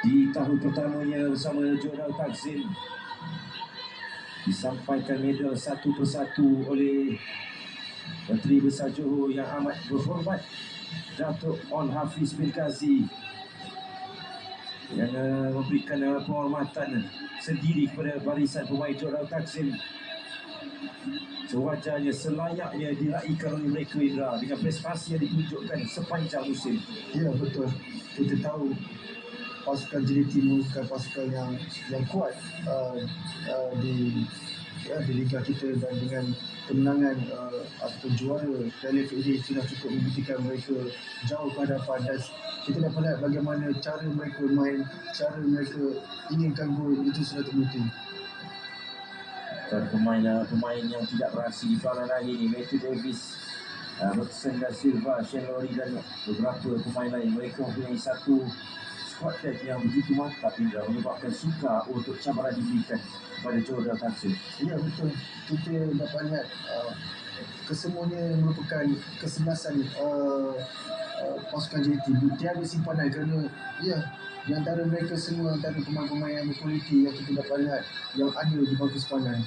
di tahun pertamanya bersama Joe Takzim. Disampaikan medal satu persatu oleh Menteri Besar Johor yang amat berhormat Datuk On Hafiz bin Kazi, yang memberikan penghormatan sendiri kepada barisan pemain Joe Takzim. Sewajarnya, selayaknya diraikan oleh mereka, Indra, dengan prestasi yang ditunjukkan sepanjang musim. Ya, betul. Kita tahu pasukan JDT merupakan pasukan yang kuat di liga kita, dan dengan kemenangan ataupun juara PLFA ini sudah cukup membuktikan mereka jauh ke hadapan, dan kita dapat lihat bagaimana cara mereka main, cara mereka inginkan gol, itu sudah terbukti. Pemain yang tidak berhasil di peranan akhir ni, Matthew Davis, Robertson da Silva, Shane Lowry dan beberapa pemain lain, mereka mempunyai satu squad depth yang begitu mantap, hingga menyebabkan suka untuk cabaran diberikan kepada Joe Takzim. Ya, betul. Kita dapat lihat kesemuanya merupakan kesebelasan pasukan JDT. Tiada simpanan, kerana di antara mereka semua antara pemain-pemain yang berkualiti yang kita dapat lihat yang ada di bangku simpanan.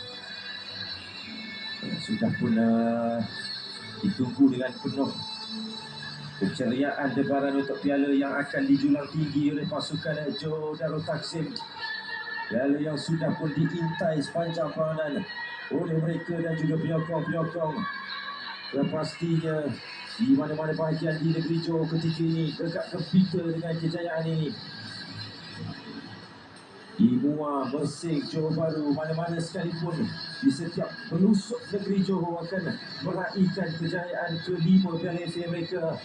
Sudah pun ditunggu dengan penuh keceriaan debaran untuk piala yang akan dijulang tinggi oleh pasukan Joe Takzim. Piala yang sudah pun diintai sepanjang peranan oleh mereka dan juga penyokong-penyokong. Pastinya di mana-mana bahagian di negeri Johor ketika ini bergerak gembira dengan kejayaan ini. Di Muar, Mersing, Johor Bahru, mana-mana sekalipun, di setiap pelusuk negeri Johor akan meraihkan kejayaan kelima Piala FA mereka,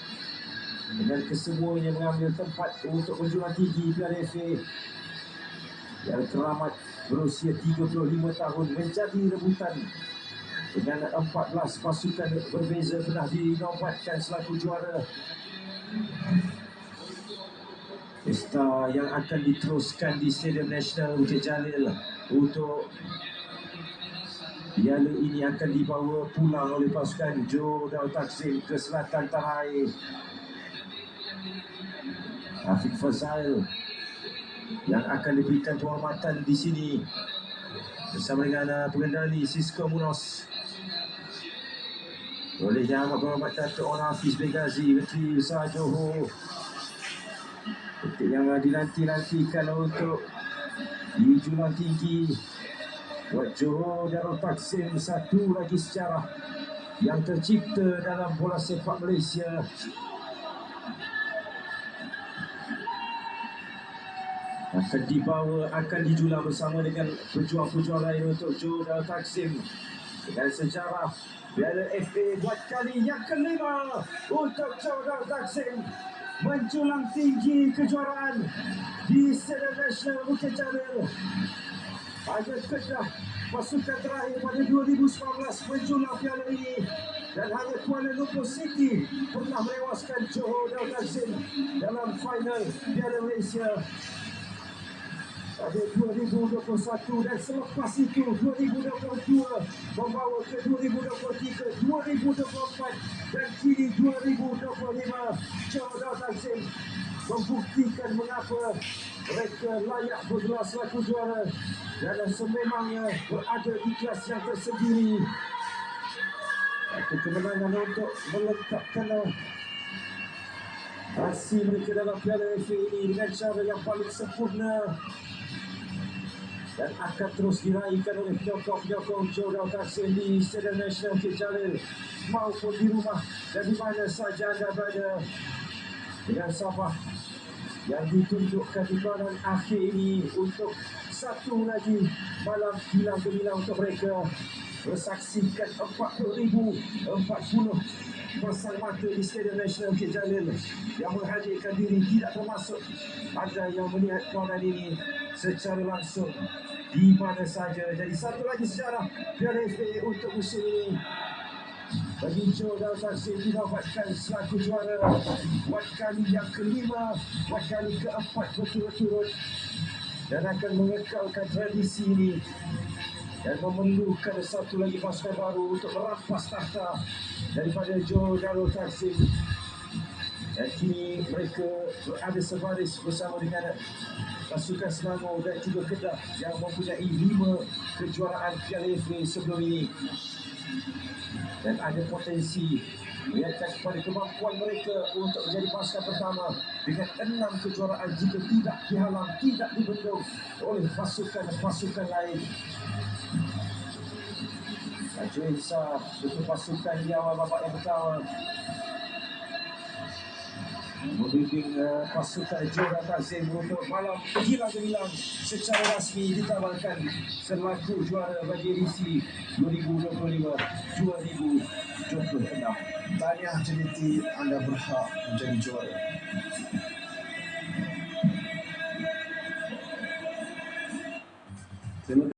dengan kesemuanya mengambil tempat untuk menjulang tinggi Piala FA. Piala Keramat berusia 35 tahun menjadi rebutan, dengan 14 pasukan berbeza pernah dinobatkan selaku juara. Pesta yang akan diteruskan di Stadium Nasional Bukit Jalil untuk piala ini akan dibawa pulang oleh pasukan Joe Takzim ke selatan tanah air. Afiq Fazail yang akan diberikan penghormatan di sini bersama dengan pengendali Cisco Munoz. Oleh Yang Amat Berhormat Datuk On Hafiz bin Kazi, Menteri Besar Johor, yang dinanti-nantikan untuk dijulang tinggi buat Johor Darul Takzim. Satu lagi sejarah yang tercipta dalam bola sepak Malaysia. Akan dibawa, akan dijulang bersama dengan pejuang-pejuang lain untuk Johor Darul Takzim, dengan sejarah Piala FA buat kali yang kelima untuk Johor Darul Takzim menjulang tinggi kejuaraan di Stadium Nasional Bukit Jalil. Hanya Kedah, pasukan terakhir pada 2019 menjulang piala ini, dan hanya Kuala Lumpur City pernah melewaskan Johor Darul Takzim dalam final Piala Malaysia pada 2021, dan selepas itu 2022 membawa ke 2023, 2024 dan kini 2025. Johor Darul Takzim membuktikan mengapa mereka layak bergelar selaku juara, dan sememangnya berada di kelas yang tersendiri. Satu kemenangan untuk melengkapkan hasil mereka dalam Piala FA ini dengan cara yang paling sempurna, dan akan terus diraihkan oleh penyokong-penyokong Johor Darul Takzim di Stadium Nasional Bukit Jalil maupun di rumah dan di mana saja anda berada. Dengan Sabah yang ditunjukkan di peranan akhir ini untuk satu lagi malam gilang gemilang untuk mereka, bersaksikan 40,040 pasang mata di Stadium Nasional Bukit Jalil yang menghadirkan diri, tidak termasuk anda yang melihat peranan ini secara langsung di mana saja. Jadi satu lagi sejarah Piala FA untuk musim ini bagi Johor Darul Takzim dinobatkan selaku juara buat kali yang kelima, buat kali keempat berturut-turut, dan akan mengekalkan tradisi ini dan memerlukan satu lagi pasukan baru untuk merampas takhta daripada Johor Darul Takzim. Dan kini mereka berada sebaris bersama dengan pasukan Selangor dan juga Kedah yang mempunyai 5 kejuaraan Piala FA sebelum ini. Dan ada potensi melihatkan kepada kemampuan mereka untuk menjadi pasukan pertama dengan 6 kejuaraan jika tidak dihalang, tidak dibendung oleh pasukan-pasukan lain. Najib Insaf untuk pasukan di awal babak yang pertama membimbing pasukan juara Takzim untuk malam gilang gemilang secara rasmi ditawarkan selaku juara bagi edisi 2025-2026. Tahniah JDT, anda berhak menjadi juara. Terima